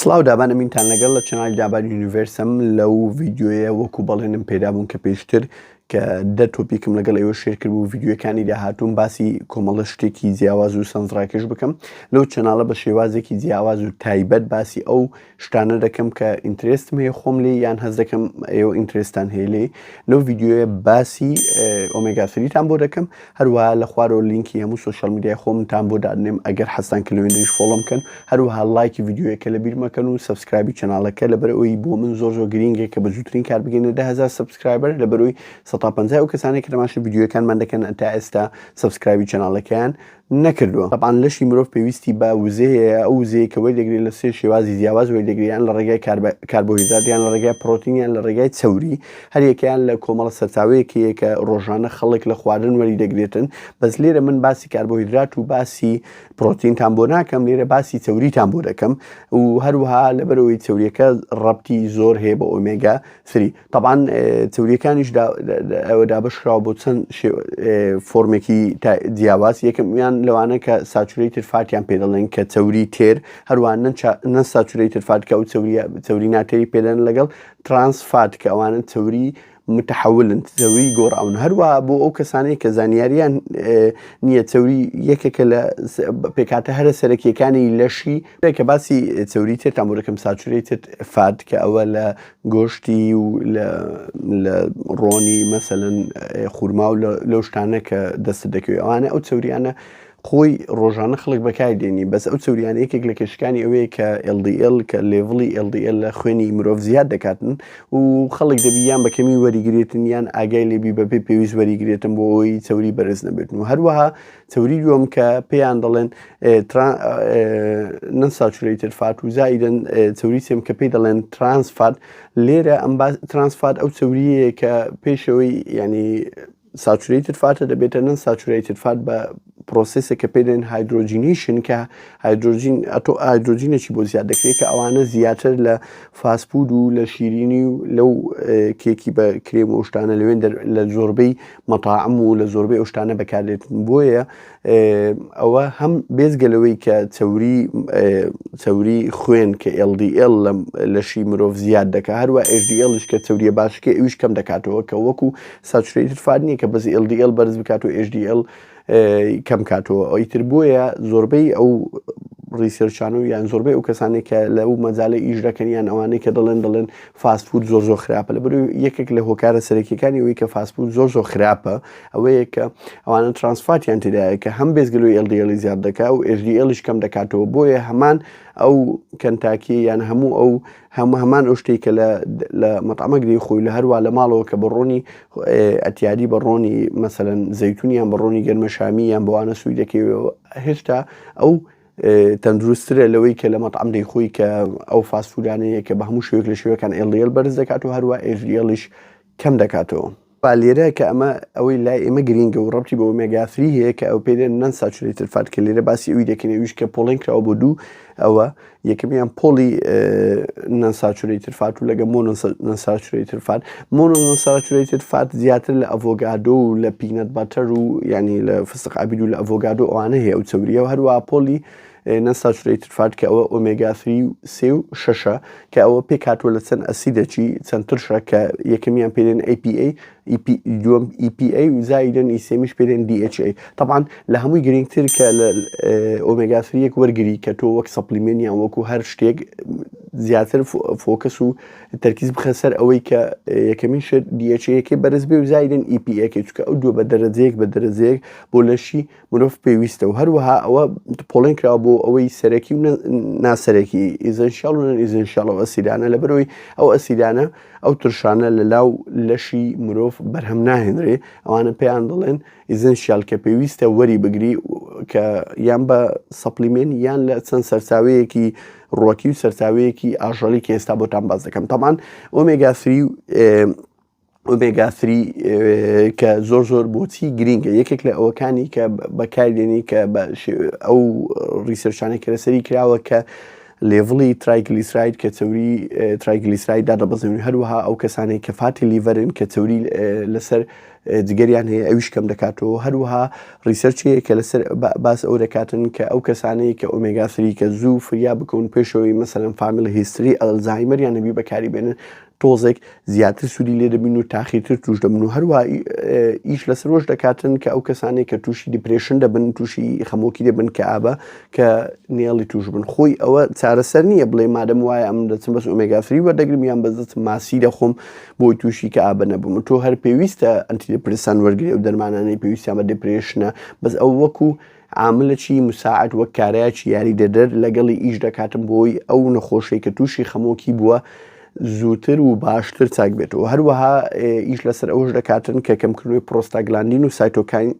سڵاو دابانەمینتان لەگەڵ لە چنای دابان یونیڤرسم لەو ڤیددیوەیە وەکو بەڵێنم پێدابوون کە پێشتر کە تۆپیکم لەگەڵ ئێوە شێر کرد بوو ڤیددیوەکانی داهاتوون باسی کۆمەڵە شتێکی جیاواز و سەنجڕاکێش بکەم لەو چەناڵە بە شێوازێکی جیاواز و تایبەت باسی ئەو شتانە دەکەم کە ئینترێستم هەیە خۆم لێ یان هەز دەکەم ئێوە ئینترێستان هەیە لێ لەو ڤیددیوەیە باسی ئۆمێگا3تان بۆ دەکەم هەروەها لە خوارەوە لینکی هەموو سوشال میدیای خۆمتان بۆ دادنێم ئەگەر حەستان کە لەوێندەیش فۆڵۆم بکەن هەروەها لایکی ڤیددیوەکە لەبیر مەکەن و سەبسکرایبی چەناڵەکە لەبەرەوەی بۆ من زۆر گرینگێک کە بە زووترین کار بگەینە 10,000 سەبسکرایبەر لەبەرەوەی 150 ئەو کەسانێک کە تەماشای ڤیددیوەکانمان دەکەن تا ئێستا سەبسکرایبی چەناڵەکەیان نەکردووە. طبعاً لەشی مرۆڤ پێویستی بە وزەیە ئەو وزەیە کە وەردەگرێت لە سێ شێوازی جیاواز وەردەگریان لە ڕێگای کاربۆهیدراتیان لە ڕێگای پرۆتینیان لە ڕێگای چەوری هەر یەکیان لە کۆمەڵە سەرچاوەیەکەیە کە ڕۆژانە خەڵک لە خواردن وەری دەگرێتن بەس لێرە من باسی کاربۆهیدرات و باسی پرۆتینتان بۆ ناکەم لێرە باسی چەوریتان بۆ دەکەم و هەروەها لەبەرەوەی چەوریەکە ڕەبتی زۆر هەیە بە ئۆمێگا 3 طبعاً چەوریەکانیش ئەوە دابەشراوە بۆ چەند فۆرمێکی جیاواز یەکەمیان لەوانە کە ساتوریتد فاتیان پێ دەڵێن کە چەوری تێر هەروان نە ساتوریتد فات کە ئەو چەوری ناتێری پێدەن لەگەڵ ترانس فات کە ئەوانن چەوری متحولن چەوری گۆڕاون هەروە بۆ ئەو کەسانەی کە زانیاریان نییە چەوری یەکێکە لە پێکاتە هەرە سەرەکیەکانی لەشی کە باسی چەوری تێرتان بۆ دەکەم ساتوریتد فات کە ئەوە لە گۆشتی و لە ڕۆنی مەسەلەن خورما و لەو شتانە کە دەست دەکەوێت ئەوانە ئەو چەوریانە خۆی ڕۆژانە خەڵک بەکاردێنی بەس ئەو چەوریانە یەکێک لە کێشەکانی ئەوەیە کە LDL کە لێڤڵی LDL لە خوێنی مرۆڤ زیاد دەکاتن و خەڵک دەبی یان بەکەمی وەریگرێتن یان ئاگای لێبی بەپێ پێویست وەریگرێتن بۆ ئەوی چەوری بەرز نەبێتن و هەروەها چەوری دووەم کە پێیان دەڵێن نەنساتوریتد فات و زائیدەن چەوری سێم کە پێی دەڵێن ترانس فات لێرە ئەم ترانس فات ئەو چەوریەیە کە پێشەوەی ینی ساتوریتد فاتە دەبێتە نەن ساتوریتد فات بە پرۆسسە کە پێدەن هایدرۆجینیشن کە هایدرۆجینێکی بۆ زیاد دەکرێت کە ئەوانە زیاتر لە فاسپود و لە شیرینی و لەو کێکی بە کرێم و شتانە لەوێن لە زۆربەی مەتاعم و لە زۆربەی ئەو شتانە بەکارێتن بۆیە ئەوە هەم بێزگەلەوەی کە چەوری خوێن کە LDL لەشی مرۆڤ زیاد دەکات هەروە HDLش کە چەوریە باشکە ئەویش کەم دەکاتەوە کە وەکو ساتوریتد فات نییە کە بەزی LDL بەرز بکات و HDL کەم کاتەوە ئەویتر بۆیە زۆربەی ئەو ریسێرچانە و یان زۆربەی ئەو کەسانێک کە لە ئەو مەجاالە ئیش دەکەن یان ئەوانەی کە دەڵێن فاستفود زۆر خراپە لەبەر یەکێک لە هۆکارە سەرەکیەکانی ئەوەی کە فاستفود زۆر خراپە ئەوەیە کە ئەوانە ترانسفاتیان تێدایە کە هەم بێزگەلوی LDL زیاد دەکات و HDLش کەم دەکاتەوە بۆیە هەمان ئەو کەنتاکی یان هەمان ئەو شتێک کە لە مەتعمەگری خۆی لە هەروە لە ماڵەوە کە بەڕۆنی ئەتیادی بەڕۆنی مەسەلەن زەیتونیان بەڕۆنی گەرمەشامی یان بەوانە سووی دەکەوێتەوە هێشتا ئەو تەندروسترە لەوەی کە لە مەتعەم دەیخۆی کە ئەو فاستفودانەیە کە بە هەموو شوێک لە شوێکان LDL بەرز دەکات و هەروە HDLش کەم دەکاتەوە لێرە کە ئەمە ئەوەی لای ئێمە گرینگە و ڕەبتی بە ئۆمێگا 3 هەیە کە ئەو پێدێن نەنساتوریتد فات کە لێرە باسی ئەوی دەکەنەویش کە پۆڵین کراوە بۆ دوو ئەوە یەکەمیان پۆلی نەنساتوریتد فات و لەگە مۆنۆنساتوریتد فات مۆنۆنساتوریتد فات زیاتر لە ئەڤۆگادۆ و لە پینەت باتەر و ینی لە فستق عەبید و لە ئەڤۆگادۆ ئەوانە هەیە ئەو چەوریە و هەروە پۆلی نەنساتوریتد فات کە ئەوە ئۆمێگا 3 و 6 کە ئەوە پێ کاتوە لە چەند ئەسیدەکی چەند ترشە کە یەکەمیان پێدێن APA دووەم EPA و زائیدەن ئیسێمیش پێدێن DHA طبعاً لە هەمووی گرنگتر کە لە ئۆمێگا 3 وەرگری کە تۆ وەک سەپلیمنت یان وەکو هەر شتێک زیاتر فۆکەس و تەرکیز بخە سەر ئەوەی کە یەکەمین شت DHA بەرز بێ و زائیدەن EPA چونکە ئەو دووە بە دەرەجەیەک بۆ لەشی مرۆڤ پێویستە و هەروەها ئەوە پۆڵین کراوە بۆ ئەوەی سەرەکی و ناسەرەکی ئیزەنشیاڵ و نەن ئیزەنشیاڵ ئەو ئەسیدانە لەبەرەوەی ئەو ئەسیدانە ئەو ترشانە لە لاو لەشی مرۆڤ بەرهەم ناهێنرێ ئەوانە پێیان دەڵێن ئیزەنشیاڵ کە پێویستە وەری بگری کە یان بە سەپلیمنت یان لە چەند سەرچاوەیەکی ڕۆکی و سەرچاوەیەکی ئاژەڵی کە ئێستا بۆتان باز دەکەم طبعاً ئۆمێگا 3 کە زۆر بۆچی گرینگە یەکێک لە ئەوەکانی کە بەکاردێنی کە ئەو ریسێرچانێک کە لەسەری کراوە کە لێڤڵی ترایگلیسراید کە چەوری ترایگلیسراید دادەبەزێنی هەروەها ئەو کەسانێک کە فاتی لیڤەرن کە چەوری لەسەر جگەریان هەیە ئەویش کەم دەکاتەوە. هەروەها ریسەرچەیە کە لەسەر باس ئەو دەکاتن کە ئەو کەسانەی کە ئۆمێگا 3 کە زوو فریا بکەون پێشەوەی مەسەلەن فامیل هیستری ئەلزایمەریان نەبی بەکاری بێنن تۆزێک زیاتر سوودی لێ دەبین و تاخیرتر توش دەبن و هەروە ئیش لەسەر ڕۆژ دەکاتن کە ئەو کەسانێک کە تووشی دیپرێشن دەبن تووشی خەمۆکی دەبن کە ئابە کە نێڵی توش بن خۆی ئەوە چارەسەر نییە بڵێ مادەم وایە ئەم دەچم بەس ئۆمێگا 3 وەردەگرم یان بەدەچم ماسی دەخۆم بۆی تووشی کە ئابە نەبووم تۆ هەر پێویستە ئەنتیدپرسان وەرگری ئەو دەرمانانەی پێویستیان بە دیپرێشنە بەس ئەو وەکو عاملەکی مساعد وەک کارایکی یاری دەدەر لەگەڵی ئیش دەکاتم بۆی ئەو نەخۆشەی کە تووشی خەمۆکی بووە زووتر و باشتر چاک بێتەوە. هەروەها ئیش لەسەر ئەوش دەکاتن کە کەمکردنەوەی پرۆستاگلاندین و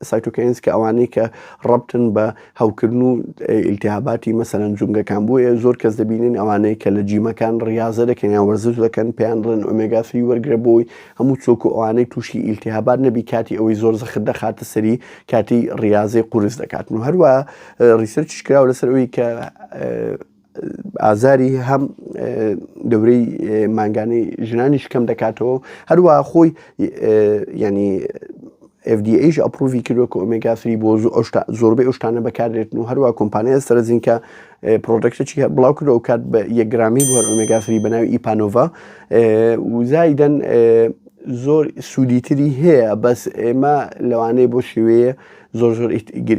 سایتۆکاینز کە ئەوانەی کە ڕەبتن بە هەوکردن و ئیلتیهاباتی مەسەلەن جومگەکان بۆیە زۆر کەس دەبینن ئەوانەی کە لە جیمەکان ڕیاضە دەکەن یان وەرزش دەکەن پێیان دڵن ئۆمێگا 3 وەرگرە بۆی هەموو چۆک و ئەوانەی تووشی ئیلتیهابات نەبی کاتی ئەوەی زۆر زەخت دەخاتە سەری کاتی ڕیاضەی قورس دەکاتن و هەروە ریسەرچیش کراوە لەسەر ئەوەی کە ئازاری هەم دەورەی مانگانەی ژنانیش کەم دەکاتەوە هەروە خۆی ینی FDAش ئەپروڤی کردووە کە ئۆمێگا 3 بۆ زۆربەی ئەو شتانە بەکاردێتن و هەروە کۆمپانیای سەرنجینکە پرۆدەکتێکی بڵاو کردەوە و کات بە 1 گرامی بۆ ئۆمێگا 3 بەناوی ئیپانۆڤا و زایدەن زۆر سوودیتری هەیە بەس ئێمە لەوانەیە بۆ شێوەیە زۆر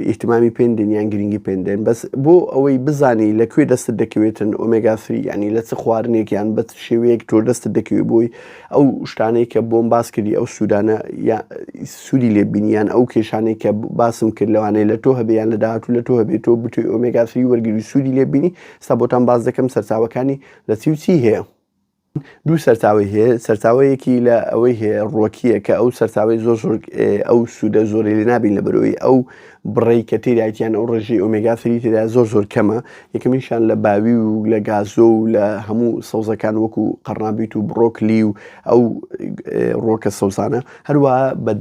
ئیحتیمامی پێندن یان گرنگی پێندێن بەس بۆ ئەوەی بزانی لەکوێ دەستت دەکەوێتن ئۆمێگا 3 ینی لە چ خواردنێک یان بە شێوەیەک تۆ دەستت دەکەوێت بۆی ئەو شتانەی کە بۆم باس کردی ئەو سوودانە سوودی لێبینیان ئەو کێشانەی کە باسم کرد لەوانەیە لە تۆ هەبیان لە داهاتوو لە تۆ هەبێت تۆ بتوی ئۆمێگا 3 وەرگری سوودی لێبینی ستا بۆتان باز دەکەم سەرچاوەکانی لە چی هەیە. دوو سەرچاوی هەیە سەرچاوەیەکی لە ئەوەی هەیە ڕۆکیە کە ئەو سەرچاوی زۆر ئەو سوودە زۆری لێ نابین لە بەرەوەی ئەو بڕێی کە تێدایەتیان ئەو ڕێژەی ئۆمێگا 3 تێدا زۆر کەمە یەکەمیشان لە باوی و لە گازۆ و لە هەموو سەوزەکان وەکو قەرنابیت و بڕۆکلی و ئەو ڕۆکە سەوزانە هەروەها بە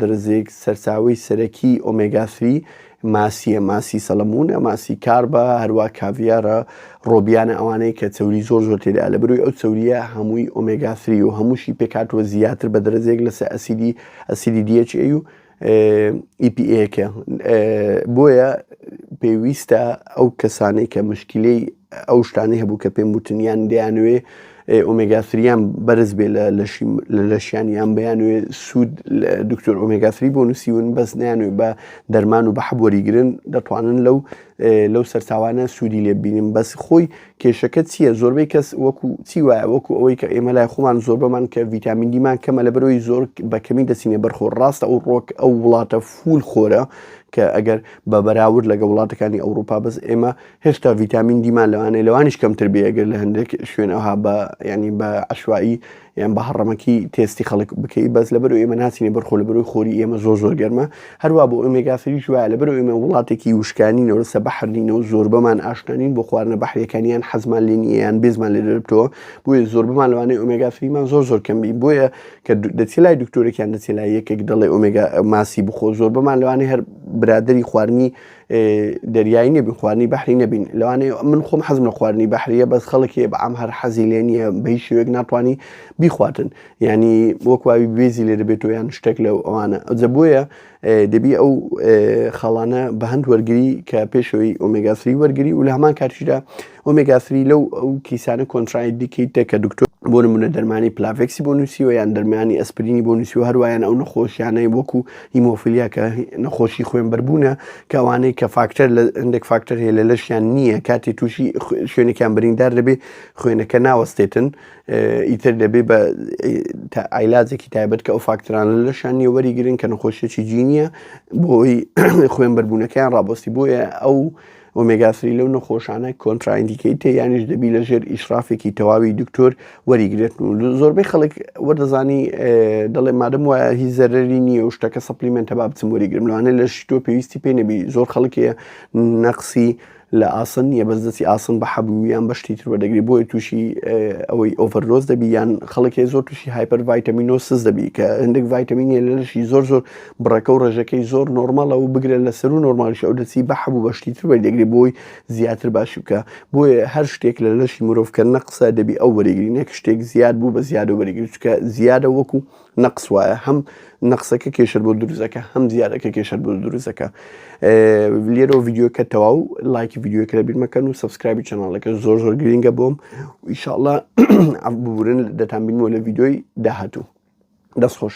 دەرەجەیەک سەرچاوی سەرەکی ئۆمێگا 3 ماسیە ماسی سەلەمونە ماسی کاربە هەروە کاڤیارە ڕۆبیانە ئەوانەی کە چەوری زۆر تێدا لە بەروی ئەو چەوریە هەمووی ئۆمێگا 3 و هەمووشی پێکاتوە زیاتر بە دەرەجەیەک لەسەر ئەسیدی DHA و EPA-کە بۆیە پێویستە ئەو کەسانەی کە مشکلەی ئەو شتانەی هەبوو کە پێم وتنیان دەیانوێ ئۆمێگا 3یان بەرز بێ لە لەشیانیان بەیانوێ سوود دکتۆر ئۆمێگا 3 بۆ نووسیون بەس نیانوێ بە دەرمان و بە حەبوەریگرن دەتوانن لەو سەرچاوانە سوودی لێ بینیم بەس خۆی کێشەکە چییە زۆربەی کەس وەکو چی وایە وەکو ئەوەی کە ئێمە لای خۆمان زۆر بەمان کە ڤیتامین دیمان کەمە لە بەرەوەی زۆر بەکەمی دەچینێ بەرخۆ ڕاستە ئەو ڕۆک ئەو وڵاتە فول خۆرە کە ئەگەر بە بەراورد لەگە وڵاتەکانی ئەوروپا بەس ئێمە هێشتا ڤیتامین دیمان لەوانەیە کەمتر بێ ئەگەر لە هەندێک شوێن ئەوها بە ینی بە عەشوایی یان بە هەڕەمەکی تێستی خەڵک بکەی بەس لەبەرەوەی ئێمە ناچینێ بەرخۆ لەبەرەوەی خۆری ئێمە زۆر گەرمە هەروە بۆ ئۆمێگا 3 وایە لەبەرەوەی ئێمە وڵاتێکی وشکانینەوە لەسەر بەحرینەوە زۆر بەمان ئاشنانین بۆ خواردنە بەحریەکانیان حەزمان لێ نیە یان بێزمان لێ دەربتەوە بۆیە زۆر بەمان لەوانەیە ئۆمێگا 3مان زۆر کەمبی بۆیە کە دەچێت لای دکتۆرێکیان دەچێت لای یەکێک دەڵێ ئۆمێگا ماسی بخۆ زۆر بەمان لەوانەیە هەر برادری خواردنی دەریایی نەبین خواردنی بەحری نەبین لەوانەیە من خۆم حەزم لە خواردنی بەحریە بەس خەڵکی بەعام هەر حەزی لێ نییە بە هیچ شێوەیەک ناتوانی بیخواتن ینی وەکواوی بێزی لێ دەبێتەوە یان شتێک لەو ئەوانە ئەجە بۆیە دەبی ئەو خەڵانە بە هەند وەرگری کە پێشەوەی ئۆمێگا 3 وەرگری و لە هەمان کاتیشدا ئۆمێگا 3 لەو ئەو کیسانە کۆنترایندیکیتە کە دکتۆر بۆ نمونە دەرمانی پلاڤێکسی بۆ نووسیوە یان دەرمانی ئەسپرینی بۆ نووسیوە هەروایان ئەو نەخۆشیانەی وەکو هیمۆفیلیا کە نەخۆشی خوێنبەربوونە کە ئەوانەی کە فاکتەر لە هەندێک فاکتەر هەیە لە لەشیان نییە کاتی تووشی شوێنێکیان بریندار دەبێ خوێنەکە ناوەستێتن ئیتر دەبێ بە عیلاجێکی تایبەت کە ئەو فاکتەران لە لەشیان نیە وەریگرن کە نەخۆشیێکی جینیە بۆی خوێنبەربوونەکەیان ڕابۆستی بۆیە ئەو ئۆمێگا 3 لەو نەخۆشانە کۆنترایندیکیتە یانیش دەبی لەژێر ئیشرافێکی تەواوی دکتۆر وەریگرێتن و زۆربەی خەڵک وەردەزانی دەڵێ مادەم وایە هیچ زەرەری نییە و شتەکە سەپلیمنتە با بچم وەریگرم لەوانەیە لەشی تۆ پێویستی پێ نەبی زۆر خەڵکێ نەقسی لە ئاسن نییە بەس دەستی ئاسن بە حەبوویان بە شتی تر وەردەگری بۆیە تووشی ئەوەی ئۆڤەرۆز دەبی یان خەڵکی زۆر تووشی هایپەر ڤایتەمینۆسس دەبی کە هەندێک ڤایتەمینە لە لەشی زۆر بڕەکە و ڕێژەکەی زۆر نۆرماڵە و بگرێت لەسەر و نۆرمالیش ئەو دەچی بە حەبوو بە شتی تر وەردەگری بۆی زیاتر باشی بکە بۆیە هەر شتێک لە لەشی مرۆڤکە نەقسە دەبی ئەو وەرەگری نەک شتێک زیاد بوو بە زیادە وەرەگری چکە زیادە وەکو نەقس وایە هەم نەقسەکە کێشەر بۆ دروستەکە هەم زیادەکە کێشەر بۆ دروستەکە لێرەوە ڤیددیۆکە تەواو لایکی ڤیددیۆکە لەبیر مەکەن و سەبسکرایبی چەناڵەکە زۆر گرینگە بۆم ئینشاءڵڵا ببورن دەتان بینەوە لە ڤیددیۆی داهاتوو دەست خۆش.